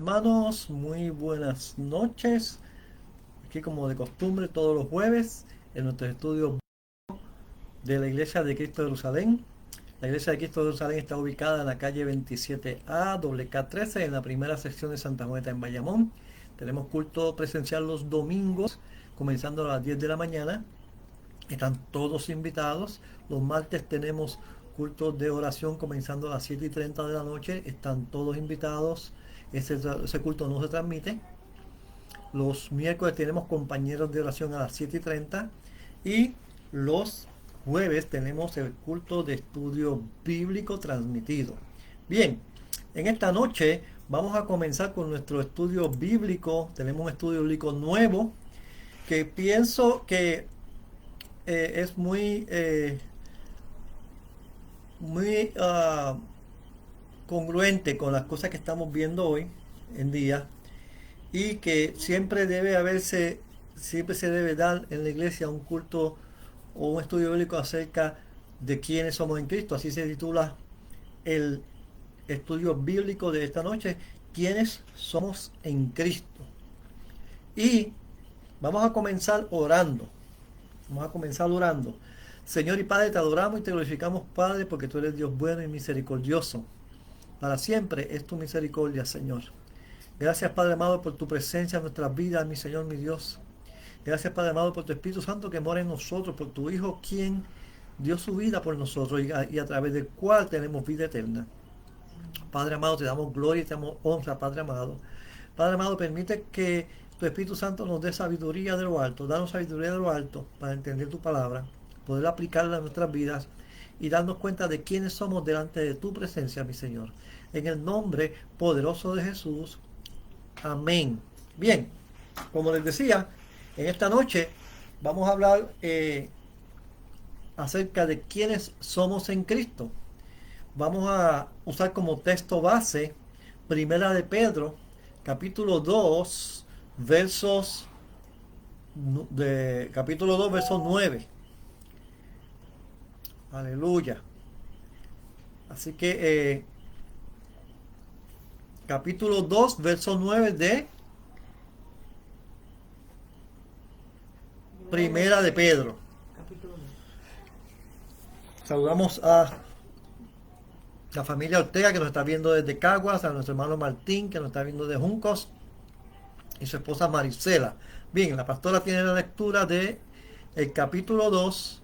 Hermanos, muy buenas noches. Aquí como de costumbre todos los jueves en nuestro estudio de la Iglesia de Cristo de Jerusalén. La Iglesia de Cristo de Jerusalén está ubicada en la calle 27A, WK13, en la primera sección de Santa Juanita en Bayamón. Tenemos culto presencial los domingos, comenzando a las 10 de la mañana. Están todos invitados. Los martes tenemos cultos de oración comenzando a las 7:30 de la noche. Están todos invitados. Ese culto no se transmite. Los miércoles tenemos compañeros de oración a las 7:30. Y los jueves tenemos el culto de estudio bíblico transmitido. Bien, en esta noche vamos a comenzar con nuestro estudio bíblico. Tenemos un estudio bíblico nuevo que pienso que es muy congruente con las cosas que estamos viendo hoy en día y que siempre se debe dar en la iglesia un culto o un estudio bíblico acerca de quiénes somos en Cristo. Así se titula el estudio bíblico de esta noche, quiénes somos en Cristo. Y vamos a comenzar orando. Vamos a comenzar orando. Señor y Padre, te adoramos y te glorificamos, Padre, porque tú eres Dios bueno y misericordioso. Para siempre es tu misericordia, Señor. Gracias, Padre amado, por tu presencia en nuestras vidas, mi Señor, mi Dios. Gracias, Padre amado, por tu Espíritu Santo que mora en nosotros, por tu Hijo, quien dio su vida por nosotros y a través del cual tenemos vida eterna. Padre amado, te damos gloria y te damos honra, Padre amado. Padre amado, permite que tu Espíritu Santo nos dé sabiduría de lo alto. Danos sabiduría de lo alto para entender tu palabra, poder aplicarla en nuestras vidas y darnos cuenta de quiénes somos delante de tu presencia, mi Señor. En el nombre poderoso de Jesús. Amén. Bien, como les decía, en esta noche vamos a hablar acerca de quiénes somos en Cristo. Vamos a usar como texto base Primera de Pedro, capítulo 2, versos capítulo 2, verso 9. Aleluya. Así que capítulo 2, verso 9 de Primera de Pedro. Saludamos a la familia Ortega que nos está viendo desde Caguas, a nuestro hermano Martín que nos está viendo de Juncos y su esposa Marisela. Bien, la pastora tiene la lectura de el capítulo 2,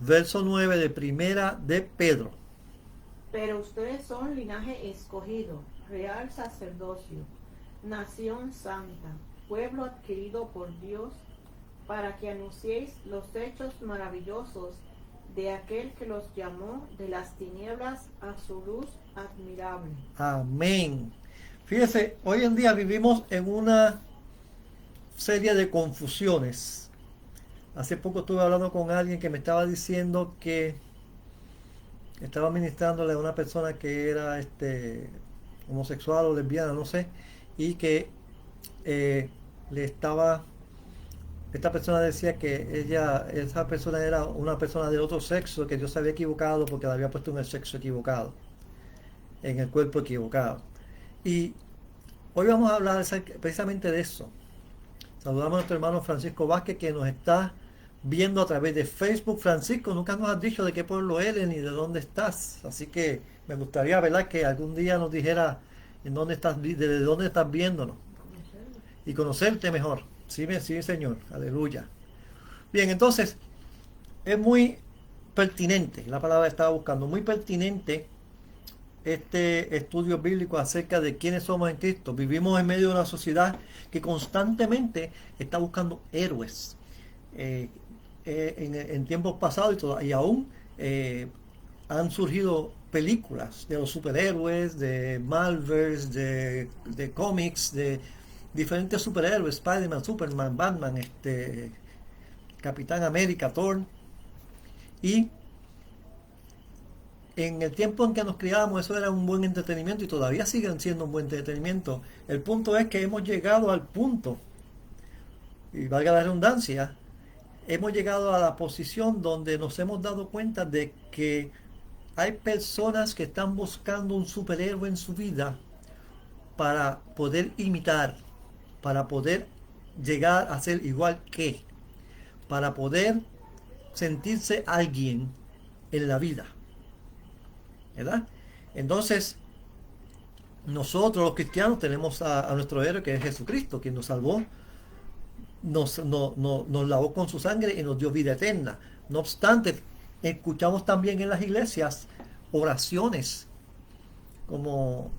verso 9 de Primera de Pedro. Pero ustedes son linaje escogido, real sacerdocio, nación santa, pueblo adquirido por Dios, para que anunciéis los hechos maravillosos de aquel que los llamó de las tinieblas a su luz admirable. Amén. Fíjese, hoy en día vivimos en una serie de confusiones. Hace poco estuve hablando con alguien que me estaba diciendo que estaba ministrándole a una persona que era homosexual o lesbiana, no sé, y que le estaba, esta persona decía que esa persona era una persona de otro sexo, que Dios se había equivocado porque la había puesto en el sexo equivocado, en el cuerpo equivocado. Y hoy vamos a hablar precisamente de eso. Saludamos a nuestro hermano Francisco Vázquez que nos está viendo a través de Facebook. Francisco, nunca nos has dicho de qué pueblo eres ni de dónde estás. Así que me gustaría, ¿verdad?, que algún día nos dijera en dónde estás, desde dónde estás viéndonos y conocerte mejor. Sí, sí, Señor. Aleluya. Bien, entonces, es muy pertinente, la palabra que estaba buscando, muy pertinente este estudio bíblico acerca de quiénes somos en Cristo. Vivimos en medio de una sociedad que constantemente está buscando héroes. En tiempos pasados y aún han surgido películas de los superhéroes, de Marvel, de cómics, de diferentes superhéroes, Spider-Man, Superman, Batman, Capitán América, Thor. Y en el tiempo en que nos criábamos eso era un buen entretenimiento y todavía siguen siendo un buen entretenimiento. El punto es que hemos llegado al punto, y valga la redundancia, hemos llegado a la posición donde nos hemos dado cuenta de que hay personas que están buscando un superhéroe en su vida para poder imitar, para poder llegar a ser igual que, para poder sentirse alguien en la vida, ¿verdad? Entonces, nosotros los cristianos tenemos a nuestro héroe que es Jesucristo, quien nos salvó, nos lavó con su sangre y nos dio vida eterna. No obstante, escuchamos también en las iglesias oraciones, como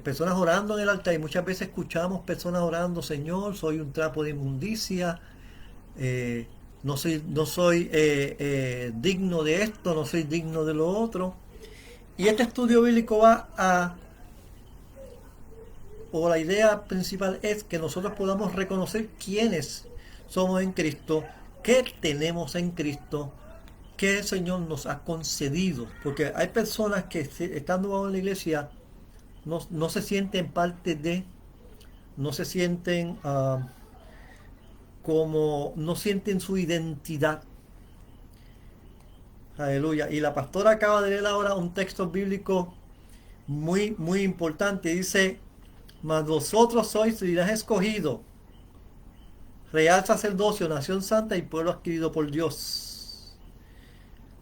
personas orando en el altar, y muchas veces escuchamos personas orando: Señor, soy un trapo de inmundicia, no soy digno de esto, no soy digno de lo otro. Y este estudio bíblico o la idea principal es que nosotros podamos reconocer quiénes somos en Cristo, qué tenemos en Cristo, qué el Señor nos ha concedido. Porque hay personas que estando en la iglesia no se sienten parte de, no se sienten no sienten su identidad. Aleluya. Y la pastora acaba de leer ahora un texto bíblico muy, muy importante. Dice: mas vosotros sois linaje escogido, real sacerdocio, nación santa y pueblo adquirido por Dios.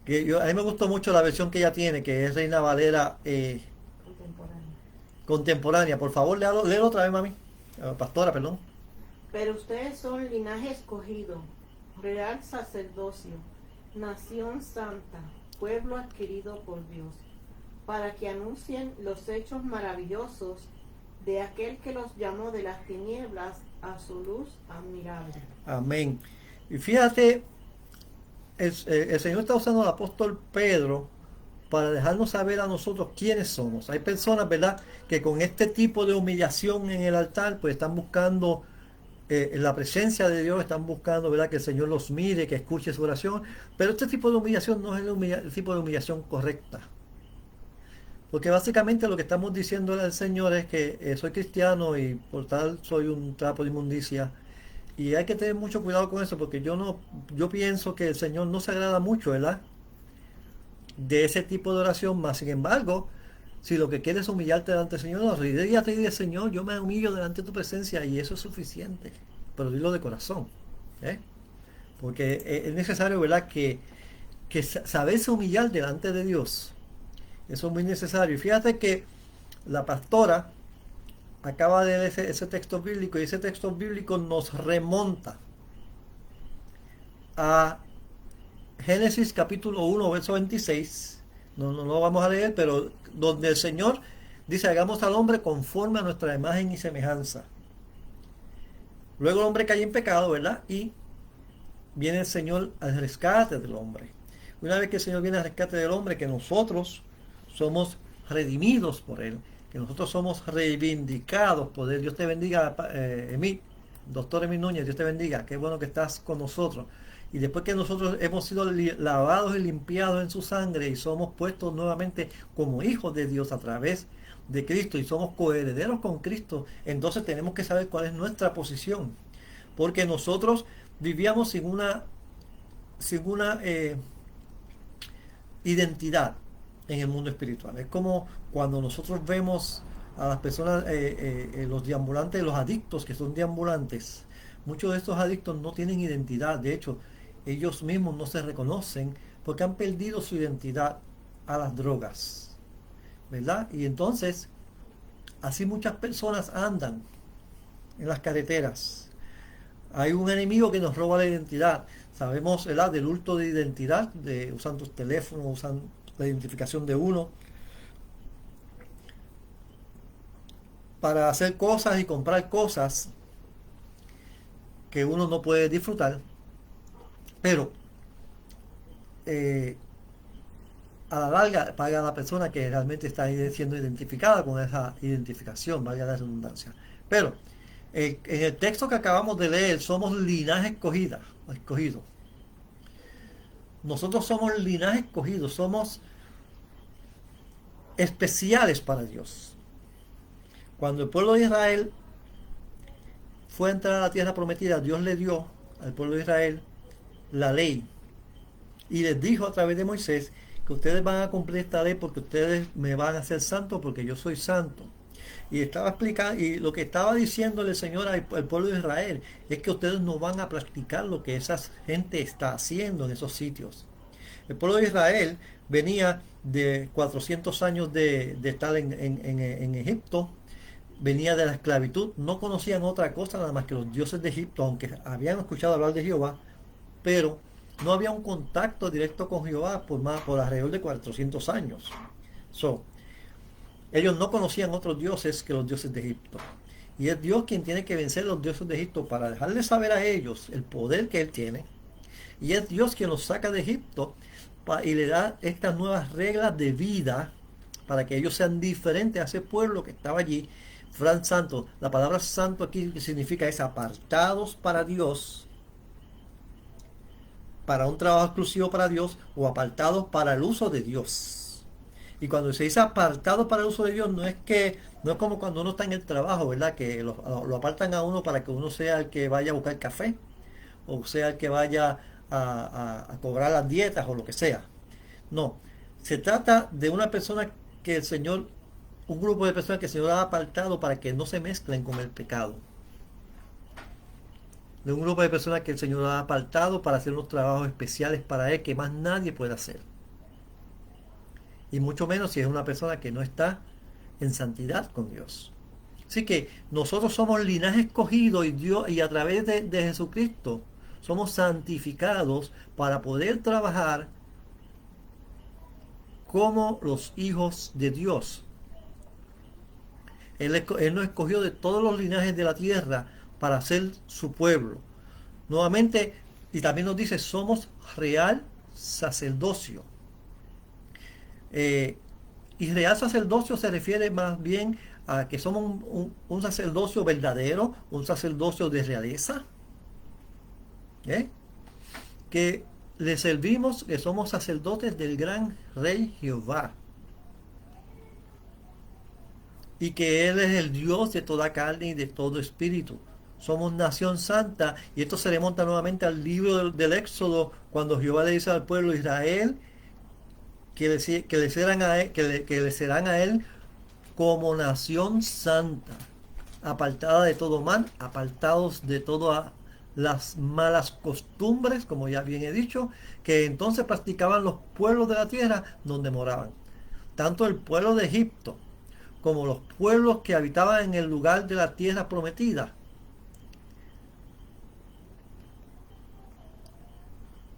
A mí me gustó mucho la versión que ella tiene, que es Reina Valera contemporánea. Por favor, léelo otra vez, mami. Pastora, perdón. Pero ustedes son linaje escogido, real sacerdocio, nación santa, pueblo adquirido por Dios, para que anuncien los hechos maravillosos de aquel que los llamó de las tinieblas a su luz admirable. Amén. Y fíjate, el Señor está usando al apóstol Pedro para dejarnos saber a nosotros quiénes somos. Hay personas, ¿verdad?, que con este tipo de humillación en el altar, pues están buscando la presencia de Dios, están buscando, ¿verdad?, que el Señor los mire, que escuche su oración. Pero este tipo de humillación no es el tipo de humillación correcta. Porque básicamente lo que estamos diciendo al Señor es que soy cristiano y por tal soy un trapo de inmundicia. Y hay que tener mucho cuidado con eso, porque yo pienso que el Señor no se agrada mucho, ¿verdad?, de ese tipo de oración. Más sin embargo, si lo que quieres es humillarte delante del Señor, no, ya te dice: Señor, yo me humillo delante de tu presencia, y eso es suficiente. Pero dilo de corazón, ¿eh? Porque es necesario, ¿verdad?, que saberse humillar delante de Dios. Eso es muy necesario. Y fíjate que la pastora acaba de leer ese texto bíblico, y ese texto bíblico nos remonta a Génesis capítulo 1, verso 26. No lo vamos a leer, pero donde el Señor dice: hagamos al hombre conforme a nuestra imagen y semejanza. Luego el hombre cae en pecado, ¿verdad? Y viene el Señor al rescate del hombre. Una vez que el Señor viene al rescate del hombre, que nosotros somos redimidos por Él, que nosotros somos reivindicados por Él. Dios te bendiga, doctor Emil Núñez, Dios te bendiga, qué bueno que estás con nosotros. Y después que nosotros hemos sido lavados y limpiados en su sangre y somos puestos nuevamente como hijos de Dios a través de Cristo y somos coherederos con Cristo, entonces tenemos que saber cuál es nuestra posición, porque nosotros vivíamos sin una identidad en el mundo espiritual. Es como cuando nosotros vemos a las personas, los deambulantes, los adictos que son deambulantes. Muchos de estos adictos no tienen identidad. De hecho, ellos mismos no se reconocen porque han perdido su identidad a las drogas, ¿verdad? Y entonces, así muchas personas andan en las carreteras. Hay un enemigo que nos roba la identidad. Sabemos, ¿verdad?, del hurto de identidad, usan tus teléfonos, usan la identificación de uno para hacer cosas y comprar cosas que uno no puede disfrutar. Pero a la larga paga la persona que realmente está siendo identificada con esa identificación, valga la redundancia. Pero en el texto que acabamos de leer, somos linaje escogido. Nosotros somos linaje escogido, somos especiales para Dios. Cuando el pueblo de Israel fue a entrar a la tierra prometida, Dios le dio al pueblo de Israel la ley y les dijo a través de Moisés que ustedes van a cumplir esta ley porque ustedes me van a hacer santos porque yo soy santo. Y estaba explicando, y lo que estaba diciéndole el Señor al pueblo de Israel es que ustedes no van a practicar lo que esa gente está haciendo en esos sitios. El pueblo de Israel venía de 400 años de estar en Egipto, venía de la esclavitud, no conocían otra cosa nada más que los dioses de Egipto, aunque habían escuchado hablar de Jehová, pero no había un contacto directo con Jehová por alrededor de 400 años. So, ellos no conocían otros dioses que los dioses de Egipto. Y es Dios quien tiene que vencer a los dioses de Egipto para dejarles saber a ellos el poder que Él tiene. Y es Dios quien los saca de Egipto y le da estas nuevas reglas de vida para que ellos sean diferentes a ese pueblo que estaba allí. Fran santo, la palabra santo aquí significa es apartados para Dios, para un trabajo exclusivo para Dios, o apartados para el uso de Dios. Y cuando se dice apartado para el uso de Dios, no es como cuando uno está en el trabajo, ¿verdad? Que lo apartan a uno para que uno sea el que vaya a buscar café, o sea el que vaya a cobrar las dietas o lo que sea. No, se trata de una persona que el Señor, un grupo de personas que el Señor ha apartado para que no se mezclen con el pecado. De un grupo de personas que el Señor ha apartado para hacer unos trabajos especiales para Él que más nadie puede hacer. Y mucho menos si es una persona que no está en santidad con Dios. Así que nosotros somos linaje escogido y Dios, y a través de Jesucristo somos santificados para poder trabajar como los hijos de Dios. Él nos escogió de todos los linajes de la tierra para ser su pueblo. Nuevamente, y también nos dice, somos real sacerdocio. Y real sacerdocio se refiere más bien a que somos un sacerdocio verdadero, un sacerdocio de realeza, que le servimos, que somos sacerdotes del gran Rey Jehová, y que Él es el Dios de toda carne y de todo espíritu. Somos nación santa, y esto se remonta nuevamente al libro del Éxodo, cuando Jehová le dice al pueblo de Israel que le serán a Él como nación santa, apartada de todo mal, apartados de todas las malas costumbres, como ya bien he dicho, que entonces practicaban los pueblos de la tierra donde moraban. Tanto el pueblo de Egipto como los pueblos que habitaban en el lugar de la tierra prometida.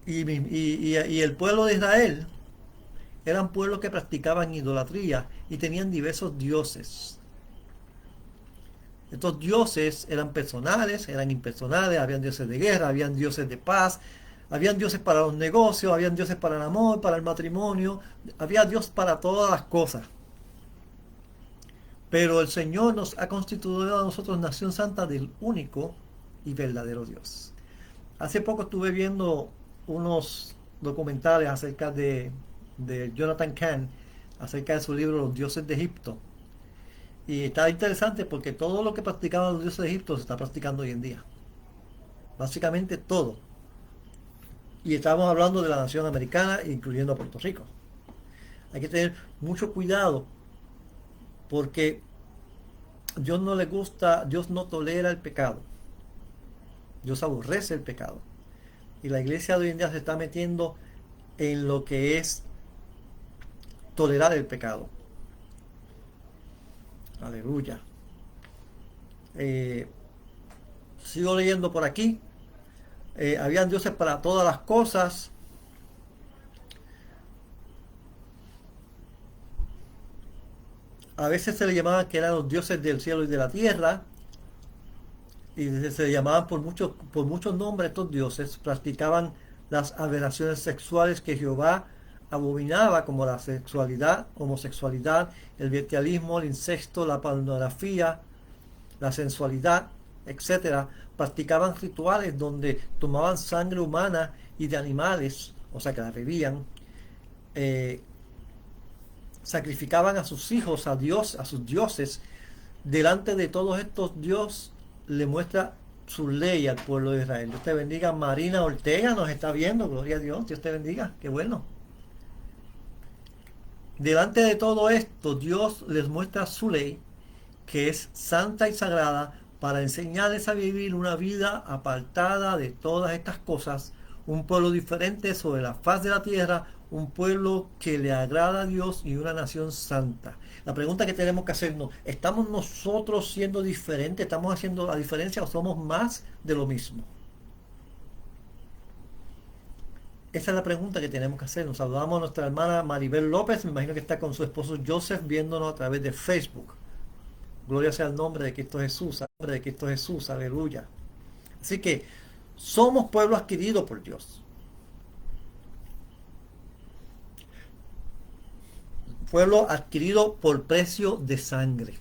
Y el pueblo de Israel eran pueblos que practicaban idolatría y tenían diversos dioses. Estos dioses eran personales, eran impersonales, habían dioses de guerra, habían dioses de paz, habían dioses para los negocios, habían dioses para el amor, para el matrimonio, había Dios para todas las cosas. Pero el Señor nos ha constituido a nosotros nación santa del único y verdadero Dios. Hace poco estuve viendo unos documentales acerca de Jonathan Cahn, acerca de su libro Los dioses de Egipto. Y está interesante porque todo lo que practicaban los dioses de Egipto se está practicando hoy en día. Básicamente todo. Y estamos hablando de la nación americana, incluyendo a Puerto Rico. Hay que tener mucho cuidado porque Dios no le gusta, Dios no tolera el pecado. Dios aborrece el pecado. Y la iglesia de hoy en día se está metiendo en lo que es tolerar el pecado. Aleluya. Sigo leyendo por aquí. Habían dioses para todas las cosas. A veces se le llamaban que eran los dioses del cielo y de la tierra. Y se le llamaban por muchos nombres estos dioses. Practicaban las aberraciones sexuales que Jehová abominaba, como la sexualidad, homosexualidad, el bestialismo, el incesto, la pornografía, la sensualidad, etcétera. Practicaban rituales donde tomaban sangre humana y de animales, o sea que la bebían. Sacrificaban a sus hijos, a Dios, a sus dioses. Delante de todos estos, Dios le muestra su ley al pueblo de Israel. Dios te bendiga. Marina Ortega nos está viendo, gloria a Dios, Dios te bendiga, qué bueno. Delante de todo esto, Dios les muestra su ley, que es santa y sagrada, para enseñarles a vivir una vida apartada de todas estas cosas, un pueblo diferente sobre la faz de la tierra, un pueblo que le agrada a Dios y una nación santa. La pregunta que tenemos que hacernos, ¿estamos nosotros siendo diferentes? ¿Estamos haciendo la diferencia o somos más de lo mismo? Esa es la pregunta que tenemos que hacer. Nos saludamos a nuestra hermana Maribel López, me imagino que está con su esposo Joseph viéndonos a través de Facebook. Gloria sea el nombre de Cristo Jesús, nombre de Cristo Jesús, aleluya. Así que somos pueblo adquirido por Dios. Pueblo adquirido por precio de sangre.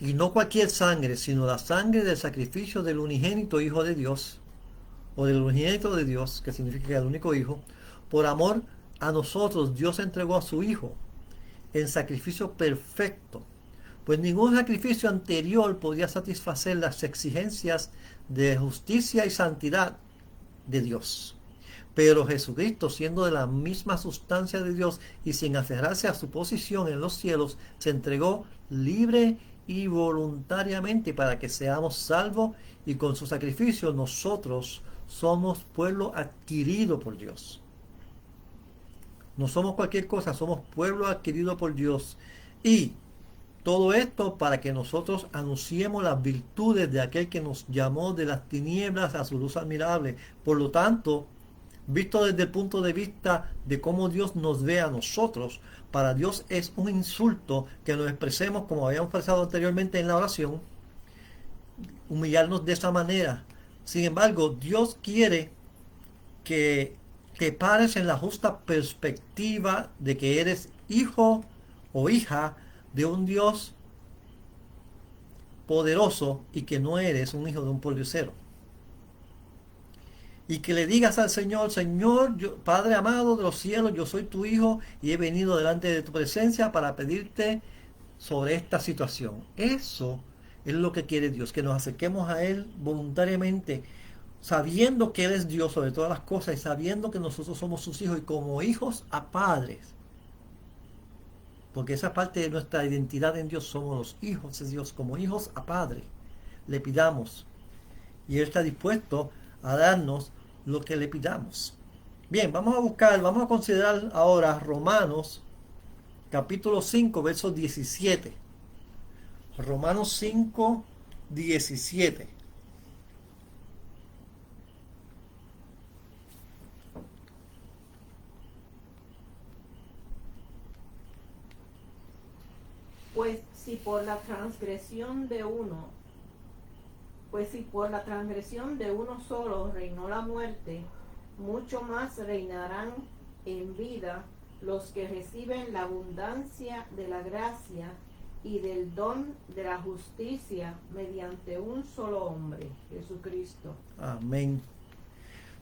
Y no cualquier sangre, sino la sangre del sacrificio del unigénito Hijo de Dios, o del unigénito de Dios, que significa el único Hijo. Por amor a nosotros, Dios entregó a su Hijo en sacrificio perfecto, pues ningún sacrificio anterior podía satisfacer las exigencias de justicia y santidad de Dios. Pero Jesucristo, siendo de la misma sustancia de Dios y sin aferrarse a su posición en los cielos, se entregó libre y voluntariamente para que seamos salvos, y con su sacrificio nosotros somos pueblo adquirido por Dios. No somos cualquier cosa, somos pueblo adquirido por Dios. Y todo esto para que nosotros anunciemos las virtudes de aquel que nos llamó de las tinieblas a su luz admirable. Por lo tanto, visto desde el punto de vista de cómo Dios nos ve a nosotros, para Dios es un insulto que nos expresemos, como habíamos expresado anteriormente en la oración, humillarnos de esa manera. Sin embargo, Dios quiere que te pares en la justa perspectiva de que eres hijo o hija de un Dios poderoso y que no eres un hijo de un pordiosero. Y que le digas al Señor: Señor, Padre amado de los cielos, yo soy tu hijo y he venido delante de tu presencia para pedirte sobre esta situación. Eso es lo que quiere Dios, que nos acerquemos a Él voluntariamente, sabiendo que Él es Dios sobre todas las cosas y sabiendo que nosotros somos sus hijos, y como hijos a padres, porque esa parte de nuestra identidad en Dios, somos los hijos de Dios, como hijos a padre, le pidamos y Él está dispuesto a darnos lo que le pidamos. Bien, vamos a considerar ahora Romanos capítulo 5, verso 17. Romanos 5, 17. Pues si por la transgresión de uno solo reinó la muerte, mucho más reinarán en vida los que reciben la abundancia de la gracia y del don de la justicia mediante un solo hombre, Jesucristo. Amén.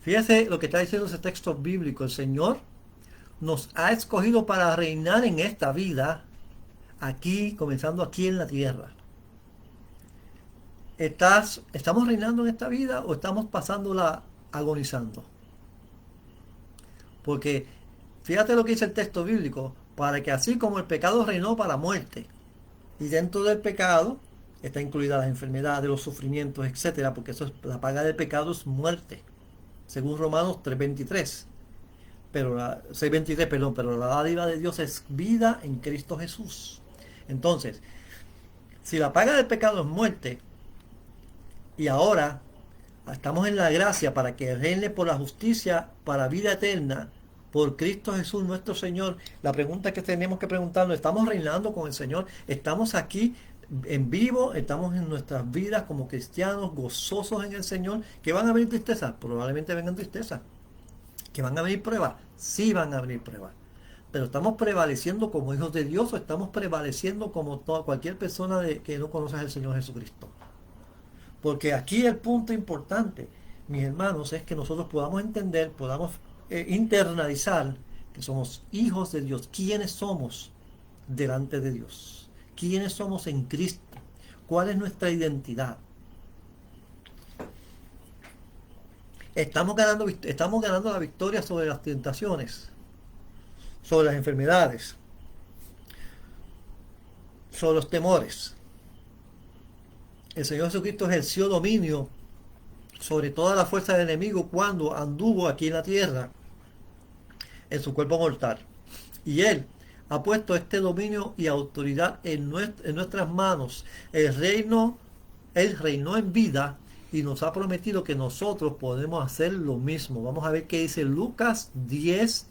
Fíjese lo que está diciendo ese texto bíblico. El Señor nos ha escogido para reinar en esta vida, aquí, comenzando aquí en la tierra. ¿Estamos reinando en esta vida o estamos pasándola agonizando? Porque fíjate lo que dice el texto bíblico: para que así como el pecado reinó para muerte, y dentro del pecado está incluida las enfermedades, los sufrimientos, etcétera, porque eso es, la paga del pecado es muerte, según Romanos 3:23. Pero 6:23, perdón, pero la dádiva de Dios es vida en Cristo Jesús. Entonces, si la paga del pecado es muerte, y ahora estamos en la gracia para que reine por la justicia para vida eterna por Cristo Jesús nuestro Señor, la pregunta que tenemos que preguntarnos: ¿estamos reinando con el Señor? ¿Estamos aquí en vivo? ¿Estamos en nuestras vidas como cristianos gozosos en el Señor? ¿Que van a venir tristezas? Probablemente vengan tristezas. ¿Que van a venir pruebas? Sí, van a venir pruebas. Pero ¿estamos prevaleciendo como hijos de Dios o estamos prevaleciendo como cualquier persona que no conoce al Señor Jesucristo? Porque aquí el punto importante, mis hermanos, es que nosotros podamos entender, podamos internalizar que somos hijos de Dios. ¿Quiénes somos delante de Dios? ¿Quiénes somos en Cristo? ¿Cuál es nuestra identidad? Estamos ganando la victoria sobre las tentaciones, sobre las enfermedades, sobre los temores. El Señor Jesucristo ejerció dominio sobre toda la fuerza del enemigo cuando anduvo aquí en la tierra en su cuerpo mortal. Y Él ha puesto este dominio y autoridad en nuestras manos. Él reinó en vida y nos ha prometido que nosotros podemos hacer lo mismo. Vamos a ver qué dice Lucas 10,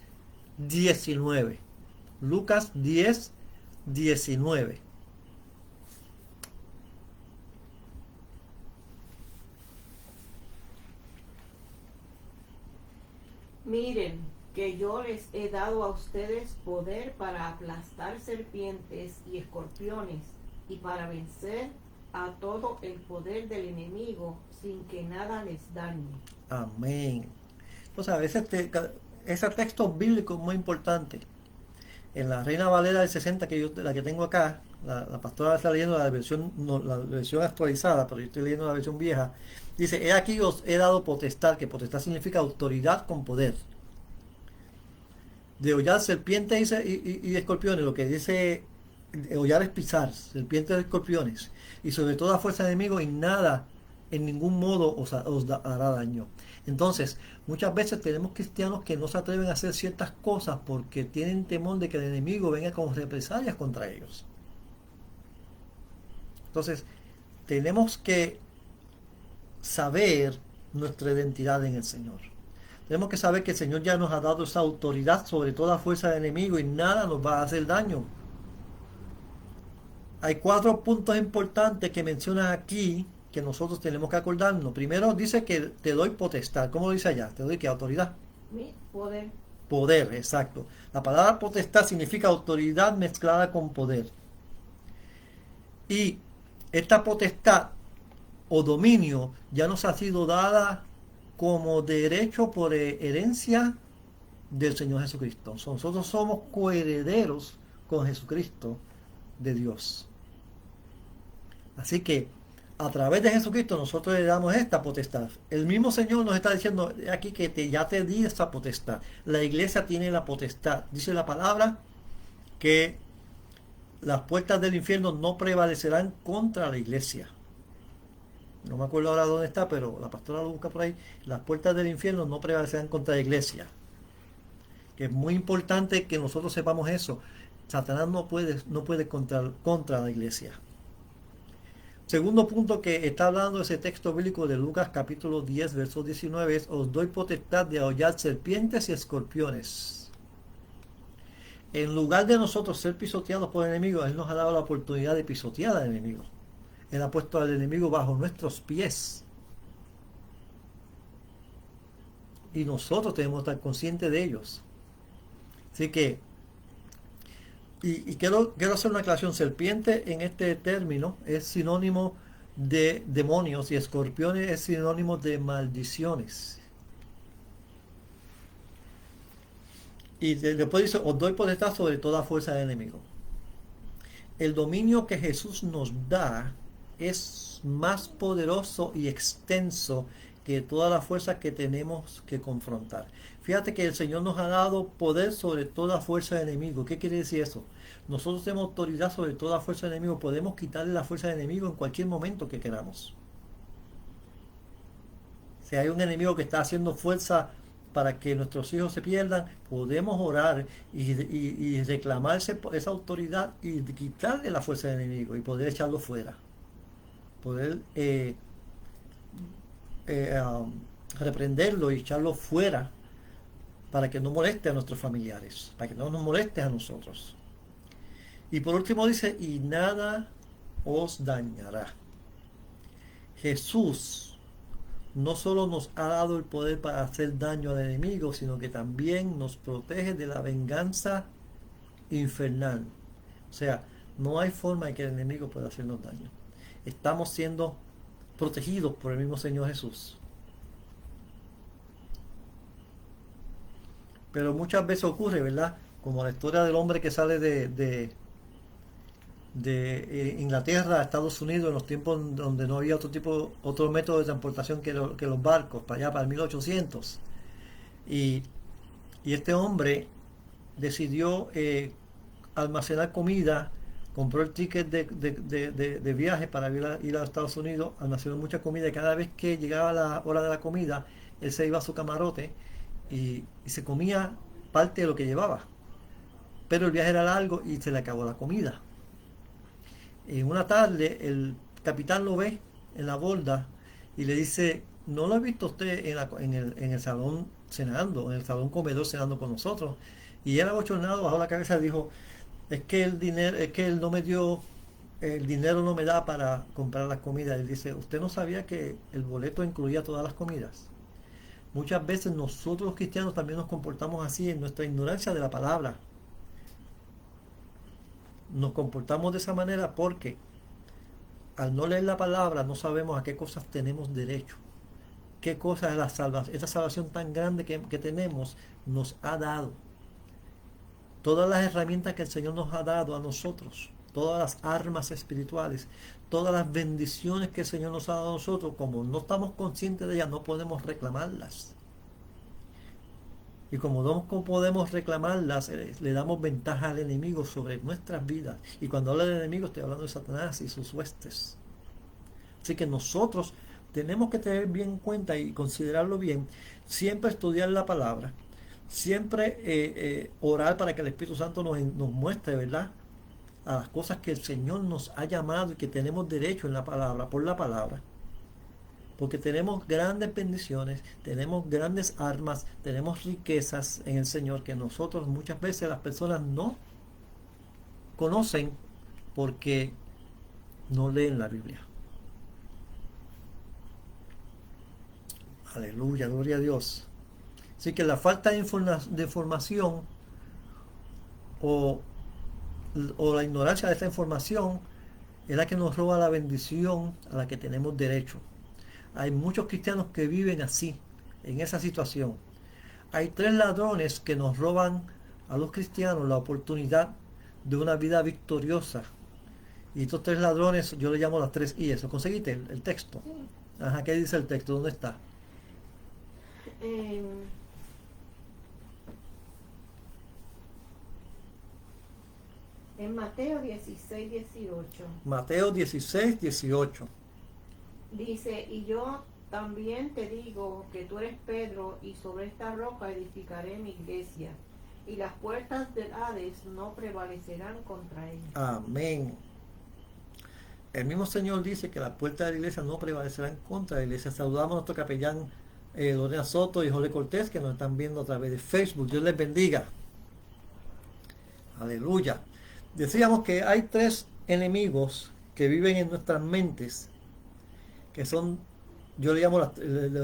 19. Lucas 10, 19. Miren, que yo les he dado a ustedes poder para aplastar serpientes y escorpiones y para vencer a todo el poder del enemigo sin que nada les dañe. Amén. Entonces, a veces ese texto bíblico es muy importante. En la Reina Valera del 60, la que tengo acá, la pastora está leyendo la versión, no, la versión actualizada, pero yo estoy leyendo la versión vieja. Dice, he aquí os he dado potestad, que potestad significa autoridad con poder, de hollar serpientes y escorpiones. Lo que dice hollar es pisar, serpientes y escorpiones, y sobre toda fuerza de enemigo, y nada, en ningún modo os hará daño. Entonces, muchas veces tenemos cristianos que no se atreven a hacer ciertas cosas porque tienen temor de que el enemigo venga con represalias contra ellos. Entonces, tenemos que saber nuestra identidad en el Señor. Tenemos que saber que el Señor ya nos ha dado esa autoridad sobre toda fuerza del enemigo y nada nos va a hacer daño. Hay 4 puntos importantes que menciona aquí que nosotros tenemos que acordarnos. Primero dice que te doy potestad. ¿Cómo lo dice allá? ¿Te doy qué? ¿Autoridad? Mi poder. Poder, exacto. La palabra potestad significa autoridad mezclada con poder. Y esta potestad o dominio ya nos ha sido dada como derecho por herencia del Señor Jesucristo. Nosotros somos coherederos con Jesucristo de Dios. Así que a través de Jesucristo nosotros le damos esta potestad. El mismo Señor nos está diciendo aquí que ya te di esta potestad. La iglesia tiene la potestad. Dice la palabra que las puertas del infierno no prevalecerán contra la iglesia. No me acuerdo ahora dónde está, pero la pastora lo busca por ahí. Las puertas del infierno no prevalecerán contra la iglesia. Que es muy importante que nosotros sepamos eso. Satanás no puede contra la iglesia. Segundo punto que está hablando ese texto bíblico de Lucas capítulo 10, verso 19 es: os doy potestad de hollar serpientes y escorpiones. En lugar de nosotros ser pisoteados por el enemigo, Él nos ha dado la oportunidad de pisotear al enemigo. Él ha puesto al enemigo bajo nuestros pies. Y nosotros tenemos que estar conscientes de ellos. Así que, y quiero hacer una aclaración. Serpiente en este término es sinónimo de demonios y escorpiones es sinónimo de maldiciones. Y después dice, os doy potestad sobre toda fuerza del enemigo. El dominio que Jesús nos da es más poderoso y extenso que todas las fuerzas que tenemos que confrontar. Fíjate que el Señor nos ha dado poder sobre toda fuerza del enemigo. ¿Qué quiere decir eso? Nosotros tenemos autoridad sobre toda fuerza del enemigo. Podemos quitarle la fuerza del enemigo en cualquier momento que queramos. Si hay un enemigo que está haciendo fuerza para que nuestros hijos se pierdan, podemos orar y reclamarse por esa autoridad y quitarle la fuerza del enemigo y poder echarlo fuera. Poder reprenderlo y echarlo fuera para que no moleste a nuestros familiares, para que no nos moleste a nosotros. Y por último dice, y nada os dañará. Jesús no solo nos ha dado el poder para hacer daño al enemigo, sino que también nos protege de la venganza infernal. O sea, no hay forma de que el enemigo pueda hacernos daño. Estamos siendo protegidos por el mismo Señor Jesús. Pero muchas veces ocurre, ¿verdad? Como la historia del hombre que sale de Inglaterra a Estados Unidos en los tiempos donde no había otro método de transportación que los barcos, para allá, para el 1800. Y este hombre decidió almacenar comida compró el ticket de viaje para ir a los Estados Unidos, almacenó mucha comida y cada vez que llegaba la hora de la comida, él se iba a su camarote y se comía parte de lo que llevaba. Pero el viaje era largo y se le acabó la comida. En una tarde el capitán lo ve en la borda y le dice, ¿no lo ha visto usted en el salón cenando, en el salón comedor cenando con nosotros? Y él abochornado bajó la cabeza y dijo, es que él no me dio, el dinero no me da para comprar las comidas. Él dice, ¿usted no sabía que el boleto incluía todas las comidas? Muchas veces nosotros los cristianos también nos comportamos así en nuestra ignorancia de la palabra. Nos comportamos de esa manera porque al no leer la palabra no sabemos a qué cosas tenemos derecho. Qué cosas esta salvación tan grande que tenemos nos ha dado. Todas las herramientas que el Señor nos ha dado a nosotros, todas las armas espirituales, todas las bendiciones que el Señor nos ha dado a nosotros, como no estamos conscientes de ellas, no podemos reclamarlas. Y como no podemos reclamarlas, le damos ventaja al enemigo sobre nuestras vidas. Y cuando hablo del enemigo, estoy hablando de Satanás y sus huestes. Así que nosotros tenemos que tener bien en cuenta y considerarlo bien, siempre estudiar la palabra, siempre orar para que el Espíritu Santo nos muestre, ¿verdad?, a las cosas que el Señor nos ha llamado y que tenemos derecho en la palabra, por la palabra. Porque tenemos grandes bendiciones, tenemos grandes armas, tenemos riquezas en el Señor que nosotros muchas veces las personas no conocen porque no leen la Biblia. Aleluya, gloria a Dios. Así que la falta de información o la ignorancia de esta información es la que nos roba la bendición a la que tenemos derecho. Hay muchos cristianos que viven así, en esa situación. Hay 3 ladrones que nos roban a los cristianos la oportunidad de una vida victoriosa. Y estos 3 ladrones yo le llamo las 3 I's. ¿Lo conseguiste el texto? Sí. Ajá, ¿qué dice el texto? ¿Dónde está? En Mateo 16, 18. Mateo 16, 18. Dice, y yo también te digo que tú eres Pedro, y sobre esta roca edificaré mi iglesia, y las puertas del Hades no prevalecerán contra ella. Amén. El mismo Señor dice que las puertas de la iglesia no prevalecerán contra la iglesia. Saludamos a nuestro capellán Lorena Soto y Jorge Cortés, que nos están viendo a través de Facebook. Dios les bendiga. Aleluya. Decíamos que hay 3 enemigos que viven en nuestras mentes, que son, yo le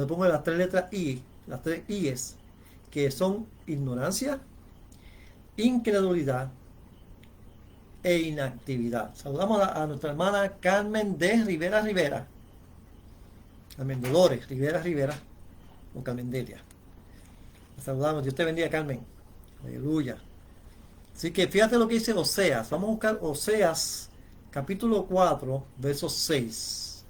pongo las 3 letras I, las 3 I's, que son ignorancia, incredulidad e inactividad. Saludamos a nuestra hermana Carmen de Rivera, Carmen Dolores Rivera, o Carmen Delia. La saludamos, Dios te bendiga, Carmen. Aleluya. Así que fíjate lo que dice Oseas. Vamos a buscar Oseas, capítulo 4, verso 6.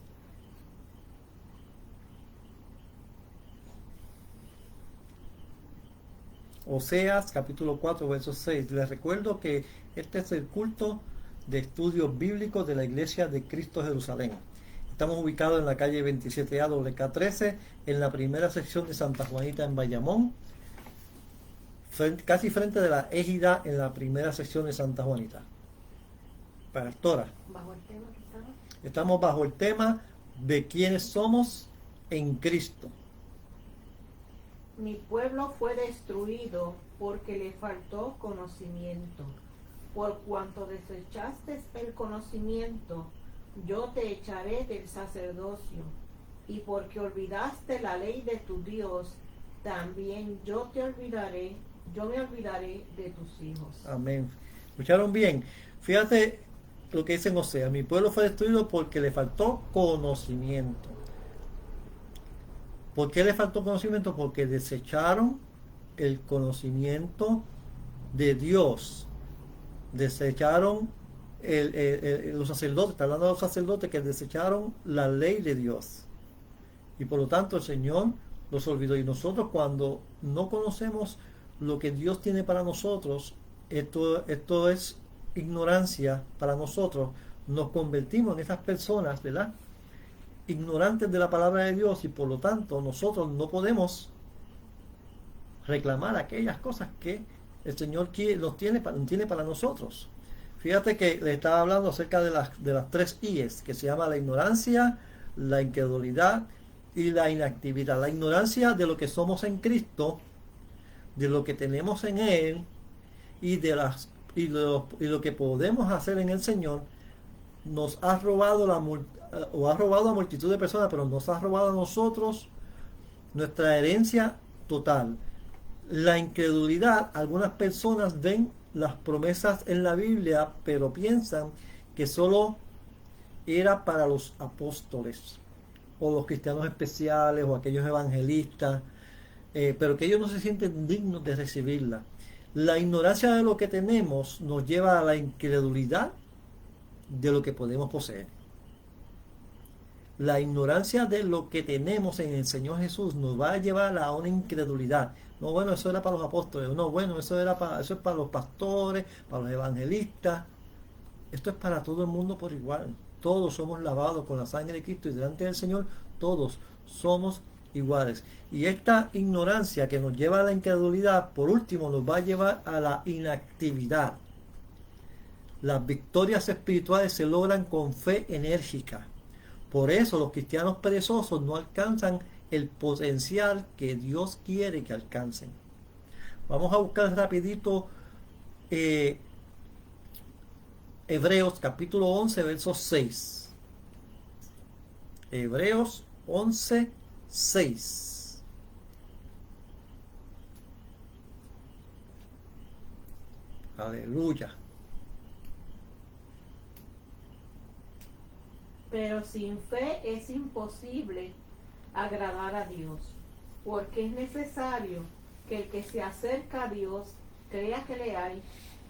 Oseas, capítulo 4, verso 6. Les recuerdo que este es el culto de estudios bíblicos de la Iglesia de Cristo Jerusalén. Estamos ubicados en la calle 27A WK13, en la primera sección de Santa Juanita en Bayamón, casi frente de la égida en la primera sección de Santa Juanita. Pastora, ¿Bajo el tema que estaba? Estamos bajo el tema de quiénes somos en Cristo. Mi pueblo fue destruido porque le faltó conocimiento. Por cuanto desechaste el conocimiento, yo te echaré del sacerdocio. Y porque olvidaste la ley de tu Dios, también yo me olvidaré de tus hijos. Amén. ¿Escucharon bien? Fíjate lo que dice en Oseas. Mi pueblo fue destruido porque le faltó conocimiento. ¿Por qué le faltó conocimiento? Porque desecharon el conocimiento de Dios. Desecharon los sacerdotes, está hablando de los sacerdotes que desecharon la ley de Dios. Y por lo tanto el Señor los olvidó. Y nosotros, cuando no conocemos lo que Dios tiene para nosotros, esto es ignorancia para nosotros, nos convertimos en esas personas, ¿verdad? Ignorantes de la palabra de Dios, y por lo tanto nosotros no podemos reclamar aquellas cosas que el Señor tiene para nosotros. Fíjate que le estaba hablando acerca de las tres I's, que se llama la ignorancia, la incredulidad y la inactividad. La ignorancia de lo que somos en Cristo, de lo que tenemos en Él y de lo que podemos hacer en el Señor. Nos ha robado ha robado a multitud de personas, pero nos ha robado a nosotros nuestra herencia total. La incredulidad, algunas personas ven las promesas en la Biblia, pero piensan que solo era para los apóstoles o los cristianos especiales o aquellos evangelistas, pero que ellos no se sienten dignos de recibirla. La ignorancia de lo que tenemos nos lleva a la incredulidad de lo que podemos poseer. La ignorancia de lo que tenemos en el Señor Jesús nos va a llevar a una incredulidad. No, bueno, eso era para los apóstoles. No, bueno, eso es para los pastores, para los evangelistas. Esto es para todo el mundo por igual. Todos somos lavados con la sangre de Cristo y delante del Señor todos somos iguales. Y esta ignorancia que nos lleva a la incredulidad, por último, nos va a llevar a la inactividad. Las victorias espirituales se logran con fe enérgica. Por eso los cristianos perezosos no alcanzan el potencial que Dios quiere que alcancen. Vamos a buscar rapidito Hebreos capítulo 11, verso 6. Hebreos 11, 6. Aleluya. Pero sin fe es imposible agradar a Dios, porque es necesario que el que se acerca a Dios crea que le hay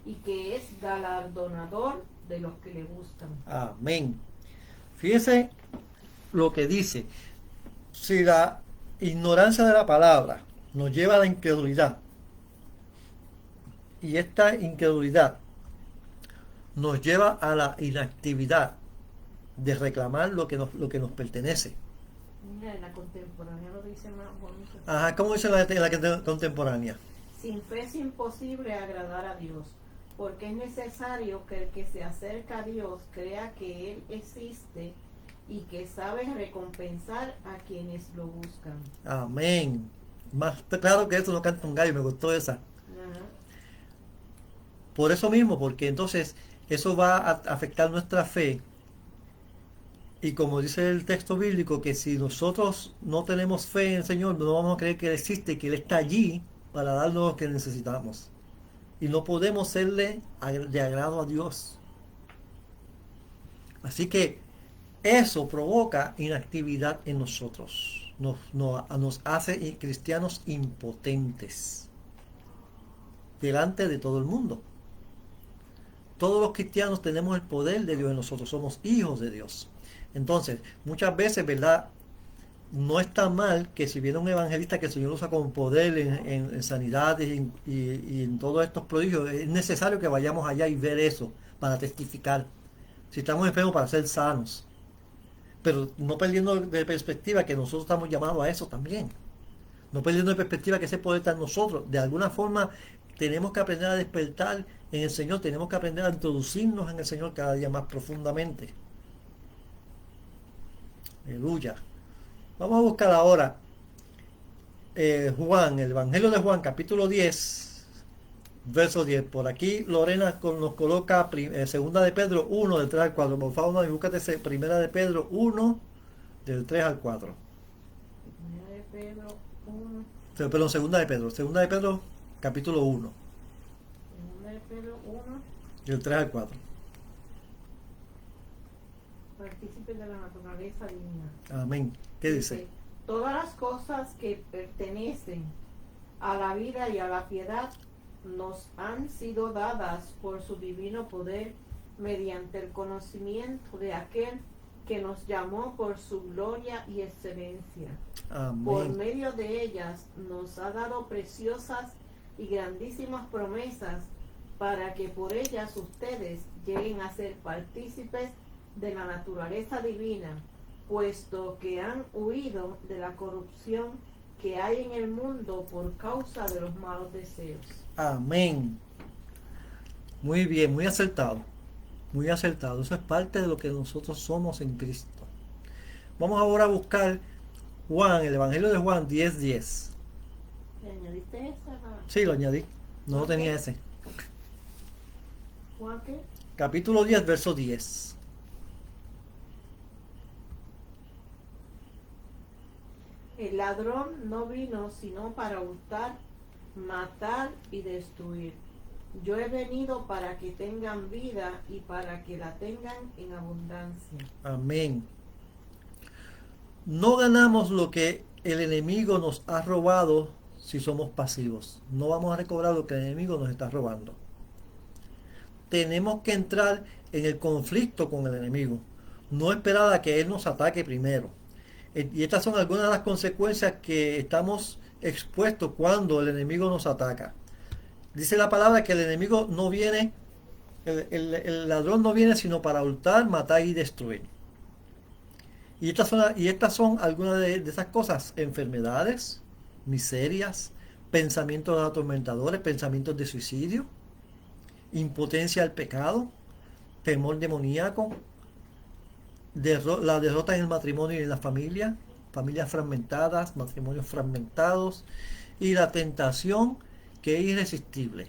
y que es galardonador de los que le buscan. Amén. Fíjese lo que dice. Si la ignorancia de la palabra nos lleva a la incredulidad, y esta incredulidad nos lleva a la inactividad de reclamar lo que nos pertenece. Mira, en la contemporánea lo dice más bonito. Ajá, ¿cómo dice en la contemporánea? Sin fe es imposible agradar a Dios, porque es necesario que el que se acerca a Dios crea que Él existe y que sabe recompensar a quienes lo buscan. Amén. Más claro que eso no canta un gallo, me gustó esa. Ajá. Por eso mismo, porque entonces eso va a afectar nuestra fe. Y como dice el texto bíblico, que si nosotros no tenemos fe en el Señor, no vamos a creer que Él existe, que Él está allí para darnos lo que necesitamos. Y no podemos serle de agrado a Dios. Así que eso provoca inactividad en nosotros. Nos hace cristianos impotentes delante de todo el mundo. Todos los cristianos tenemos el poder de Dios en nosotros, somos hijos de Dios. Entonces, muchas veces, ¿verdad? No está mal que si viene un evangelista que el Señor usa con poder en sanidades y en todos estos prodigios, es necesario que vayamos allá y ver eso para testificar. Si estamos enfermos, para ser sanos. Pero no perdiendo de perspectiva que nosotros estamos llamados a eso también. No perdiendo de perspectiva que ese poder está en nosotros. De alguna forma tenemos que aprender a despertar en el Señor, tenemos que aprender a introducirnos en el Señor cada día más profundamente. Aleluya. Vamos a buscar ahora Juan, el Evangelio de Juan, capítulo 10, verso 10. Por aquí Lorena nos coloca segunda de Pedro 1, del 3 al 4. Por favor, búscate primera de Pedro 1, del 3 al 4. Primera de Pedro 1. Perdón, segunda de Pedro, capítulo 1. Segunda de Pedro 1. Del 3 al 4. Partícipes de la naturaleza divina. Amén. ¿Qué dice? Todas las cosas que pertenecen a la vida y a la piedad nos han sido dadas por su divino poder mediante el conocimiento de aquel que nos llamó por su gloria y excelencia. Amén. Por medio de ellas nos ha dado preciosas y grandísimas promesas, para que por ellas ustedes lleguen a ser partícipes de la naturaleza divina, puesto que han huido de la corrupción que hay en el mundo por causa de los malos deseos. Amén. Muy bien, muy acertado. Muy acertado. Eso es parte de lo que nosotros somos en Cristo. Vamos ahora a buscar Juan, el Evangelio de Juan 10:10. ¿Le añadiste esa? Sí, lo añadí. No lo tenía ese. ¿Juan qué? Capítulo 10, verso 10. El ladrón no vino sino para hurtar, matar y destruir. Yo he venido para que tengan vida y para que la tengan en abundancia. Amén. No ganamos lo que el enemigo nos ha robado si somos pasivos. No vamos a recobrar lo que el enemigo nos está robando. Tenemos que entrar en el conflicto con el enemigo. No esperar a que él nos ataque primero. Y estas son algunas de las consecuencias que estamos expuestos cuando el enemigo nos ataca. Dice la palabra que el enemigo no viene, el ladrón no viene sino para hurtar, matar y destruir. Y estas son algunas de esas cosas: enfermedades, miserias, pensamientos atormentadores, pensamientos de suicidio, impotencia al pecado, temor demoníaco, la derrota en el matrimonio y en la familia, familias fragmentadas, matrimonios fragmentados, y la tentación que es irresistible.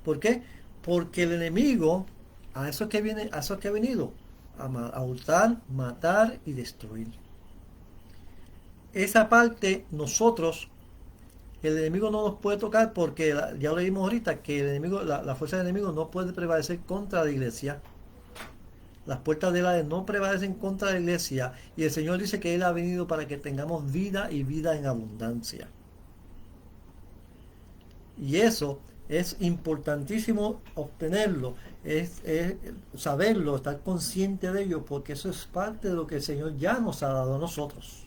¿Por qué? Porque el enemigo a eso es que viene, a eso es que ha venido, a hurtar, matar y destruir. Esa parte nosotros, el enemigo no nos puede tocar, porque ya lo vimos ahorita, que el enemigo, la fuerza del enemigo no puede prevalecer contra la iglesia. Las puertas del Hades no prevalecen contra la iglesia, y el Señor dice que Él ha venido para que tengamos vida y vida en abundancia. Y eso es importantísimo obtenerlo, es saberlo, estar consciente de ello, porque eso es parte de lo que el Señor ya nos ha dado a nosotros.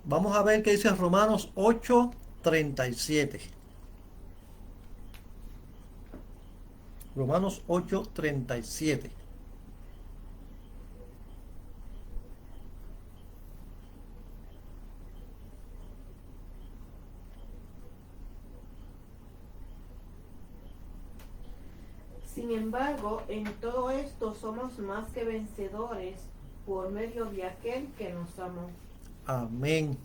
Vamos a ver qué dice Romanos 8:37. Romanos 8:37. Sin embargo, en todo esto somos más que vencedores por medio de aquel que nos amó. Amén.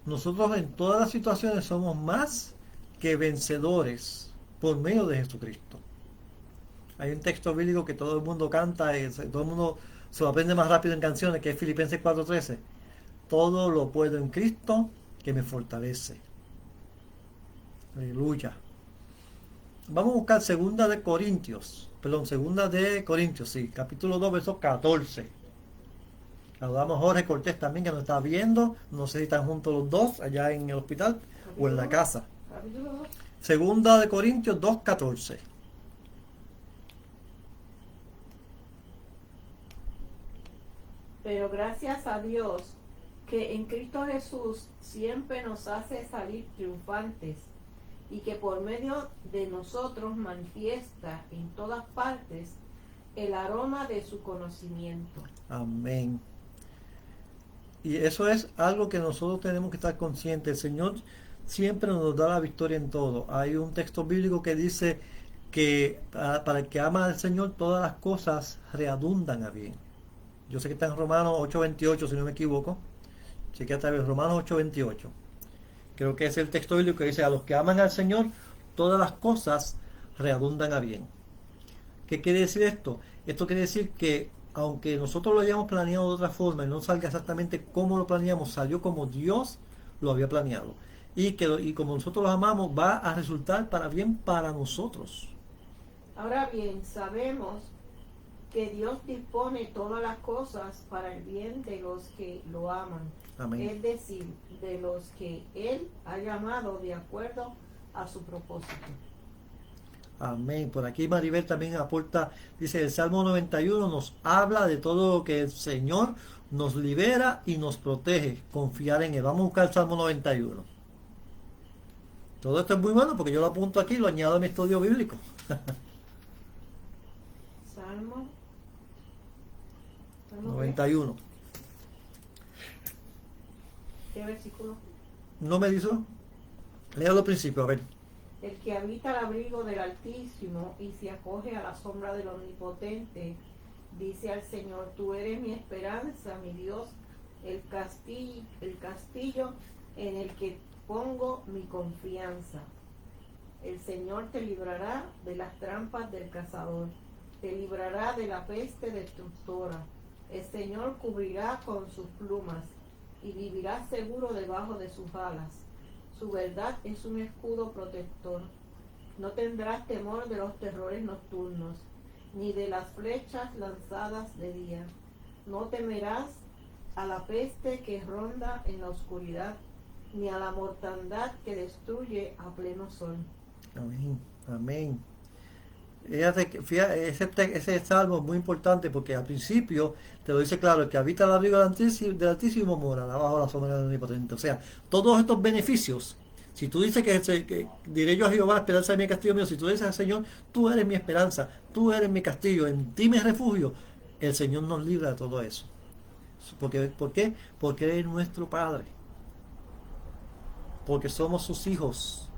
Nosotros en todas las situaciones somos más que vencedores por medio de Jesucristo. Hay un texto bíblico que todo el mundo canta y todo el mundo se lo aprende más rápido en canciones, que es Filipenses 4:13. Todo lo puedo en Cristo que me fortalece. Aleluya. Vamos a buscar segunda de Corintios, sí, capítulo 2, verso 14. Saludamos a Jorge Cortés también, que nos está viendo. No sé si están juntos los dos allá en el hospital o en la casa. Segunda de Corintios 2:14. Pero gracias a Dios que en Cristo Jesús siempre nos hace salir triunfantes y que por medio de nosotros manifiesta en todas partes el aroma de su conocimiento. Amén. Y eso es algo que nosotros tenemos que estar conscientes. El Señor siempre nos da la victoria en todo. Hay un texto bíblico que dice que para el que ama al Señor todas las cosas redundan a bien. Yo sé que está en Romanos 8:28, si no me equivoco. Chequéate a ver, Romanos 8:28. Creo que es el texto bíblico que dice: a los que aman al Señor todas las cosas redundan a bien. ¿Qué quiere decir esto? Esto quiere decir que aunque nosotros lo hayamos planeado de otra forma y no salga exactamente como lo planeamos, salió como Dios lo había planeado. Y como nosotros lo amamos, va a resultar para bien para nosotros. Ahora bien, sabemos que Dios dispone todas las cosas para el bien de los que lo aman. Amén. Es decir, de los que Él ha llamado de acuerdo a su propósito. Amén. Por aquí Maribel también aporta, dice, el Salmo 91 nos habla de todo lo que el Señor nos libera y nos protege. Confiar en Él. Vamos a buscar el Salmo 91. Todo esto es muy bueno porque yo lo apunto aquí y lo añado a mi estudio bíblico. Salmo. ¿Salmo 91. ¿Qué versículo? ¿No me dice? Leo al principio, a ver. El que habita al abrigo del Altísimo y se acoge a la sombra del Omnipotente, dice al Señor, tú eres mi esperanza, mi Dios, el castillo en el que pongo mi confianza. El Señor te librará de las trampas del cazador, te librará de la peste destructora. El Señor cubrirá con sus plumas y vivirás seguro debajo de sus alas. Su verdad es un escudo protector. No tendrás temor de los terrores nocturnos, ni de las flechas lanzadas de día. No temerás a la peste que ronda en la oscuridad, ni a la mortandad que destruye a pleno sol. Amén. Amén. Fíjate, ese salmo es muy importante porque al principio te lo dice claro, el que habita el abrigo del Altísimo mora bajo la sombra del Omnipotente. O sea, todos estos beneficios, si tú dices que diré yo a Jehová, esperanza de mi castillo mío, si tú dices al Señor, tú eres mi esperanza, tú eres mi castillo, en ti me refugio, el Señor nos libra de todo eso. ¿Por qué? Porque Él es nuestro Padre, porque somos sus hijos,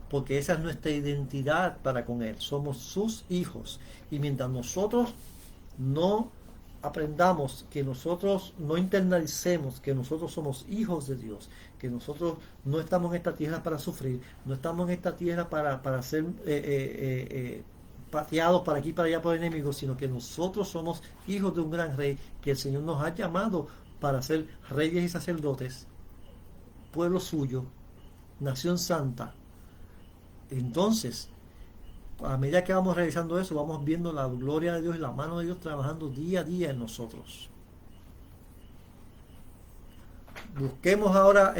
porque esa es nuestra identidad para con Él, somos sus hijos. Y mientras nosotros no aprendamos, que nosotros no internalicemos que nosotros somos hijos de Dios, que nosotros no estamos en esta tierra para sufrir, no estamos en esta tierra para ser pateados para aquí y para allá por enemigos, sino que nosotros somos hijos de un gran rey, que el Señor nos ha llamado para ser reyes y sacerdotes, pueblo suyo, nación santa. Entonces, a medida que vamos realizando eso, vamos viendo la gloria de Dios y la mano de Dios trabajando día a día en nosotros. Busquemos ahora,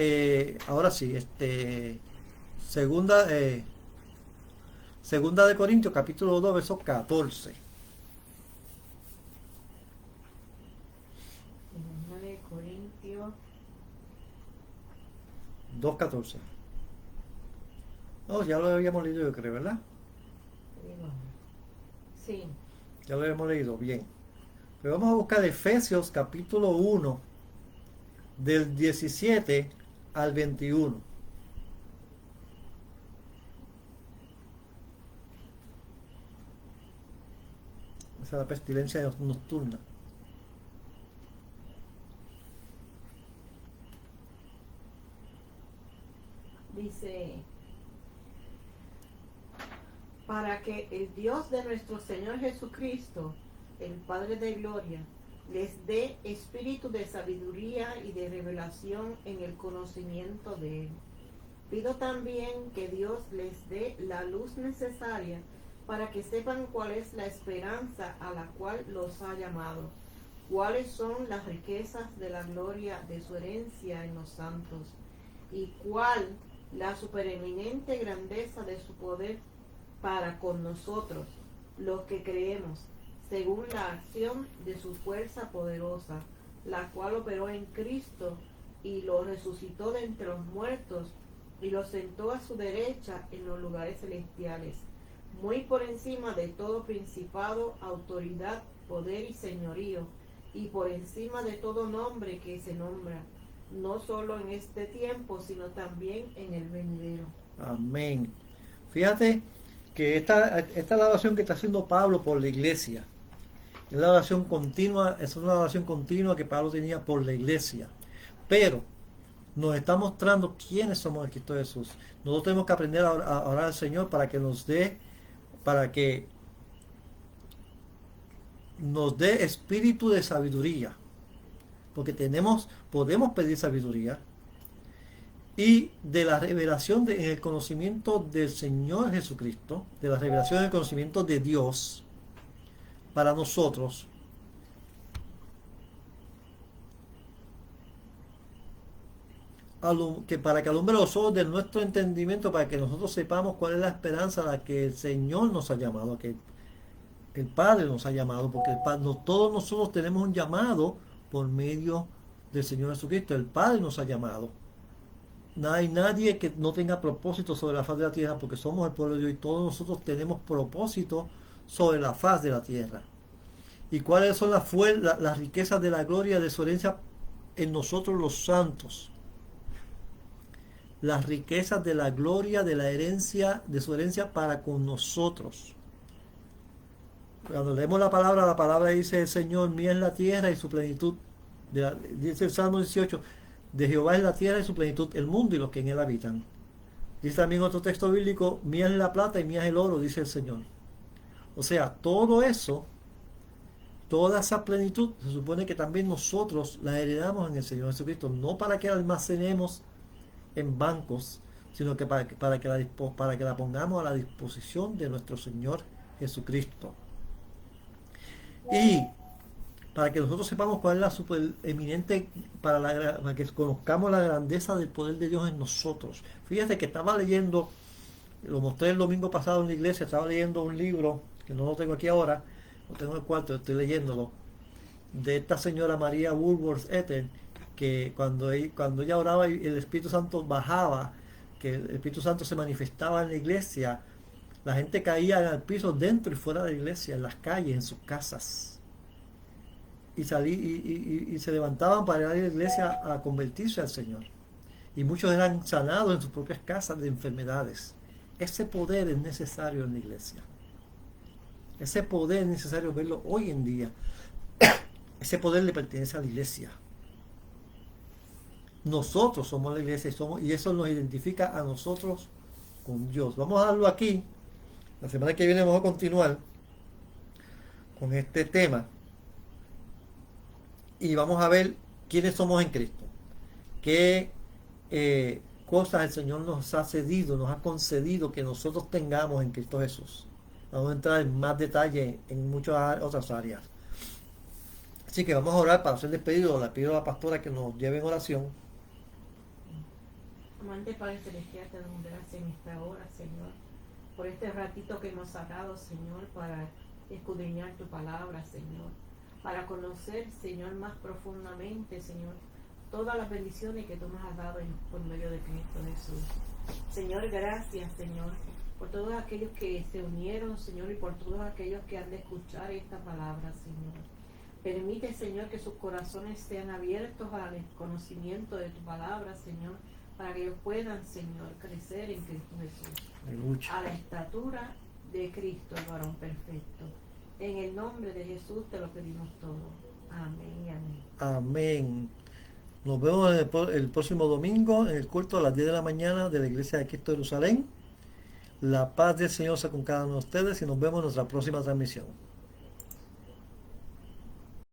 ahora sí, segunda de Corintios, capítulo 2, verso 14. Segunda de Corintios 2:14. No, ya lo habíamos leído, yo creo, ¿verdad? Sí. Ya lo hemos leído, bien. Pero vamos a buscar Efesios capítulo 1, del 17 al 21. Esa es la pestilencia nocturna. Dice, para que el Dios de nuestro Señor Jesucristo, el Padre de Gloria, les dé espíritu de sabiduría y de revelación en el conocimiento de Él. Pido también que Dios les dé la luz necesaria para que sepan cuál es la esperanza a la cual los ha llamado, cuáles son las riquezas de la gloria de su herencia en los santos, y cuál la supereminente grandeza de su poder para con nosotros, los que creemos, según la acción de su fuerza poderosa, la cual operó en Cristo y lo resucitó de entre los muertos y lo sentó a su derecha en los lugares celestiales, muy por encima de todo principado, autoridad, poder y señorío, y por encima de todo nombre que se nombra, no solo en este tiempo, sino también en el venidero. Amén. Fíjate que esta es la oración que está haciendo Pablo por la iglesia. Es la oración continua, es una oración continua que Pablo tenía por la iglesia. Pero nos está mostrando quiénes somos en Cristo Jesús. Nosotros tenemos que aprender a orar al Señor para que nos dé espíritu de sabiduría. Porque podemos pedir sabiduría. Y de la revelación en el conocimiento del Señor Jesucristo, de la revelación en el conocimiento de Dios para nosotros. que para que alumbre los ojos de nuestro entendimiento, para que nosotros sepamos cuál es la esperanza a la que el Señor nos ha llamado, a que el Padre nos ha llamado, porque todos nosotros tenemos un llamado por medio del Señor Jesucristo. El Padre nos ha llamado. No hay nadie que no tenga propósito sobre la faz de la tierra, porque somos el pueblo de Dios y todos nosotros tenemos propósito sobre la faz de la tierra. ¿Y cuáles son las riquezas de la gloria de su herencia en nosotros los santos? Las riquezas de la gloria de la herencia, de su herencia para con nosotros. Cuando leemos la palabra dice: el Señor, mía es la tierra y su plenitud. Dice el Salmo 18: de Jehová es la tierra y su plenitud, el mundo y los que en él habitan. Dice también otro texto bíblico: mía es la plata y mía es el oro, dice el Señor. O sea, todo eso, toda esa plenitud, se supone que también nosotros la heredamos en el Señor Jesucristo, no para que la almacenemos en bancos, sino que para que la pongamos a la disposición de nuestro Señor Jesucristo. Y para que nosotros sepamos cuál es la supereminente, para que conozcamos la grandeza del poder de Dios en nosotros. Fíjate que estaba leyendo, lo mostré el domingo pasado en la iglesia, estaba leyendo un libro, que no lo tengo aquí ahora, lo tengo en el cuarto, estoy leyéndolo, de esta señora María Woolworth Etten, que cuando ella oraba y el Espíritu Santo bajaba, que el Espíritu Santo se manifestaba en la iglesia, la gente caía al piso dentro y fuera de la iglesia, en las calles, en sus casas. Y se levantaban para ir a la iglesia a convertirse al Señor. Y muchos eran sanados en sus propias casas de enfermedades. Ese poder es necesario en la iglesia. Ese poder es necesario verlo hoy en día. Ese poder le pertenece a la iglesia. Nosotros somos la iglesia y eso nos identifica a nosotros con Dios. Vamos a darlo aquí. La semana que viene vamos a continuar con este tema. Y vamos a ver quiénes somos en Cristo. Qué cosas el Señor nos ha cedido, nos ha concedido que nosotros tengamos en Cristo Jesús. Vamos a entrar en más detalle en muchas otras áreas. Así que vamos a orar para ser despedidos. Le pido a la pastora que nos lleve en oración. Amante Padre Celestial, te damos gracias en esta hora, Señor, por este ratito que hemos sacado, Señor, para escudriñar tu palabra, Señor, para conocer, Señor, más profundamente, Señor, todas las bendiciones que tú nos has dado por medio de Cristo Jesús. Señor, gracias, Señor, por todos aquellos que se unieron, Señor, y por todos aquellos que han de escuchar esta palabra, Señor. Permite, Señor, que sus corazones sean abiertos al conocimiento de tu palabra, Señor, para que ellos puedan, Señor, crecer en Cristo Jesús. Aleluya. A la estatura de Cristo, el varón perfecto. En el nombre de Jesús te lo pedimos todo. Amén y amén. Amén. Nos vemos el próximo domingo en el culto a las 10 de la mañana de la Iglesia de Cristo de Jerusalén. La paz del Señor sea con cada uno de ustedes y nos vemos en nuestra próxima transmisión.